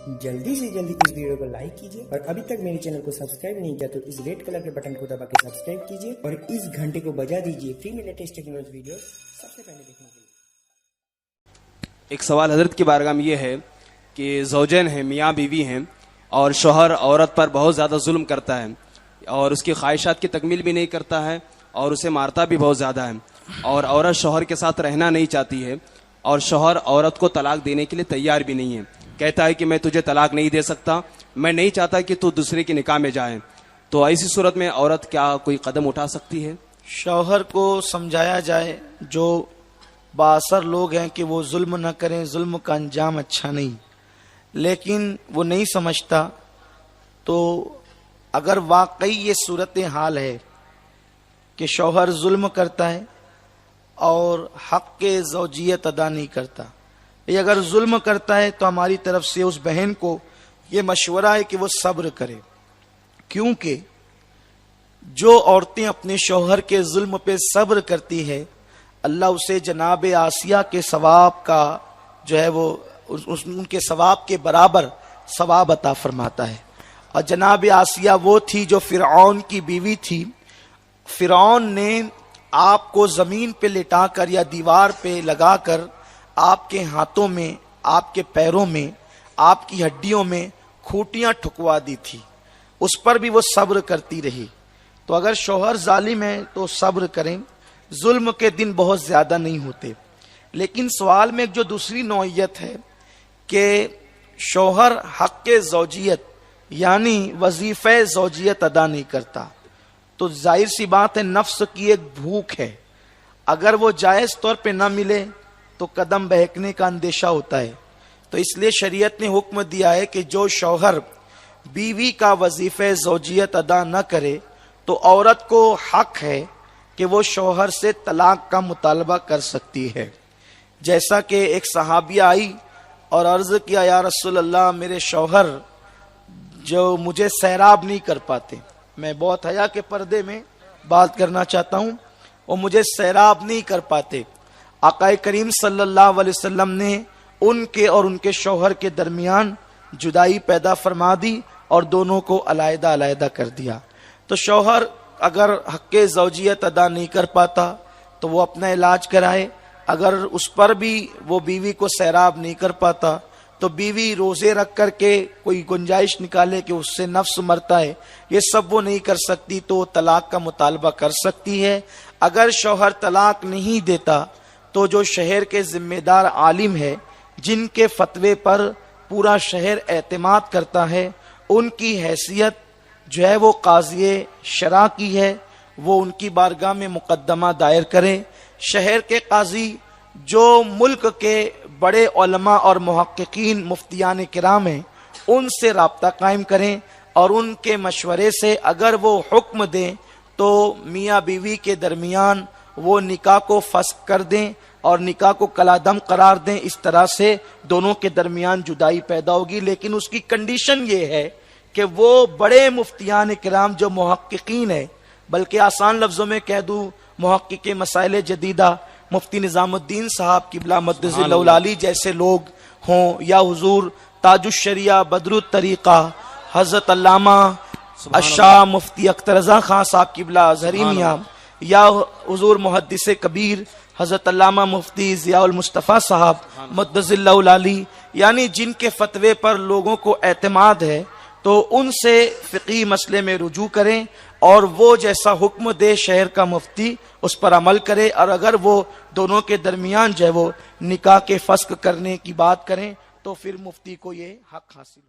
जल्दी से जल्दी इस वीडियो को लाइक कीजिए और अभी तक मेरे चैनल को सब्सक्राइब नहीं किया तो इस रेड कलर के बटन को दबा के सब्सक्राइब कीजिए और इस घंटे को बजा दीजिए फ्री में लेटेस्ट टेक्नोलॉजी वीडियो सबसे पहले देखने के लिए। एक सवाल हजरत की बारगाह में ये है कि ज़ौजैन हैं, मियाँ बीवी हैं और शौहर औरत पर बहुत ज़्यादा जुल्म करता है और उसकी ख्वाहिशात की तकमील भी नहीं करता है और उसे मारता भी बहुत ज़्यादा है और औरत शौहर के साथ रहना नहीं चाहती है और शौहर औरत को तलाक देने के लिए तैयार भी नहीं है। कहता है कि मैं तुझे तलाक नहीं दे सकता, मैं नहीं चाहता कि तू दूसरे के निकाह में जाए। तो ऐसी सूरत में औरत क्या कोई कदम उठा सकती है? शौहर को समझाया जाए, जो बासर लोग हैं, कि वो जुल्म न करें, जुल्म का अंजाम अच्छा नहीं, लेकिन वो नहीं समझता। तो अगर वाकई ये सूरत हाल है कि शौहर जुल्म करता है और हक के ज़ौजियत अदा नहीं करता, ये अगर जुल्म करता है तो हमारी तरफ से उस बहन को ये मशवरा है कि वो सब्र करे, क्योंकि जो औरतें अपने शौहर के जुल्म पे सब्र करती है अल्लाह उसे जनाब आसिया के सवाब का जो है वो उनके सवाब के बराबर सवाब अता फरमाता है। और जनाब आसिया वो थी जो फिरौन की बीवी थी। फिरौन ने आपको जमीन पे लिटाकर या दीवार पे लगाकर आपके हाथों में, आपके पैरों में, आपकी हड्डियों में खूंटियां ठुकवा दी थी, उस पर भी वो सब्र करती रही। तो अगर शौहर जालिम है तो सब्र करें, जुल्म के दिन बहुत ज्यादा नहीं होते। लेकिन सवाल में एक जो दूसरी नौइयत है कि शौहर हक के ज़ौजियत यानी वजीफे ज़ौजियत अदा नहीं करता, तो जाहिर सी बात है नफ्स की एक भूख है, अगर वो जायज तौर पे ना मिले तो कदम बहकने का अंदेशा होता है। तो इसलिए शरीयत ने हुक्म दिया है कि जो शौहर बीवी का वजीफे ज़ौजियत अदा न करे तो औरत को हक है कि वो शौहर से तलाक का मुतालबा कर सकती है। जैसा कि एक सहाबिया आई और अर्ज किया, या रसूल अल्लाह, मेरे शौहर जो मुझे सैराब नहीं कर पाते, मैं बहुत हया के पर्दे में बात करना चाहता हूँ, वो मुझे सैराब नहीं कर पाते। आकाए करीम सल्लल्लाहु अलैहि वसल्लम ने उनके और उनके शौहर के दरमियान जुदाई पैदा फरमा दी और दोनों को अलहदा अलहदा कर दिया। तो शौहर अगर हक़ ज़ौजियत अदा नहीं कर पाता तो वो अपना इलाज कराए, अगर उस पर भी वो बीवी को सैराब नहीं कर पाता तो बीवी रोजे रख कर के कोई गुंजाइश निकाले कि उससे नफ्स मरता है, ये सब वो नहीं कर सकती तो तलाक का मुतालबा कर सकती है। अगर शौहर तलाक नहीं देता तो जो शहर के जिम्मेदार आलिम है, जिनके फतवे पर पूरा शहर एतमाद करता है, उनकी हैसियत जो है वो काज़ी शरा की है, वो उनकी बारगाह में मुकदमा दायर करें। शहर के काजी जो मुल्क के बड़े उलमा और मुहक्किकीन मुफ्तियान किराम हैं, उनसे राब्ता कायम करें और उनके मशवरे से अगर वो हुक्म दें तो मियाँ बीवी के दरमियान वो निकाह को फस्ख कर दें और निकाह को कलादम करार दें। इस तरह से दोनों के दरमियान जुदाई पैदा होगी। लेकिन उसकी कंडीशन ये है कि वो बड़े मुफ्तियान किराम जो मुहक्किकीन है, बल्कि आसान लफ्ज़ों में कह दूँ मुहक्किक मसाइल जदीदा मुफ्ती निज़ामुद्दीन साहब क़िबला मद्दज़िल्लहुल आली जैसे लोग हों, या हुजूर ताजुश शरिया बदरुत तरीक़ा हज़रत अल्लामा अशाह मुफ्ती अख्तर रज़ा खां साहब क़िबला अज़हरी मियां, या हुजूर मुहद्दिस कबीर हज़रत अल्लामा मुफ्ती ज़ियाउल मुस्तफ़ा साहब मद्दज़िल्लहुल आली, यानी जिनके फतवे पर लोगों को एतमाद है, तो उनसे फ़िक़ही मसले में रुजू करें और वो जैसा हुक्म दे शहर का मुफ्ती उस पर अमल करे। और अगर वो दोनों के दरमियान जो है वो निकाह के फस्ख करने की बात करें तो फिर मुफ्ती को ये हक हासिल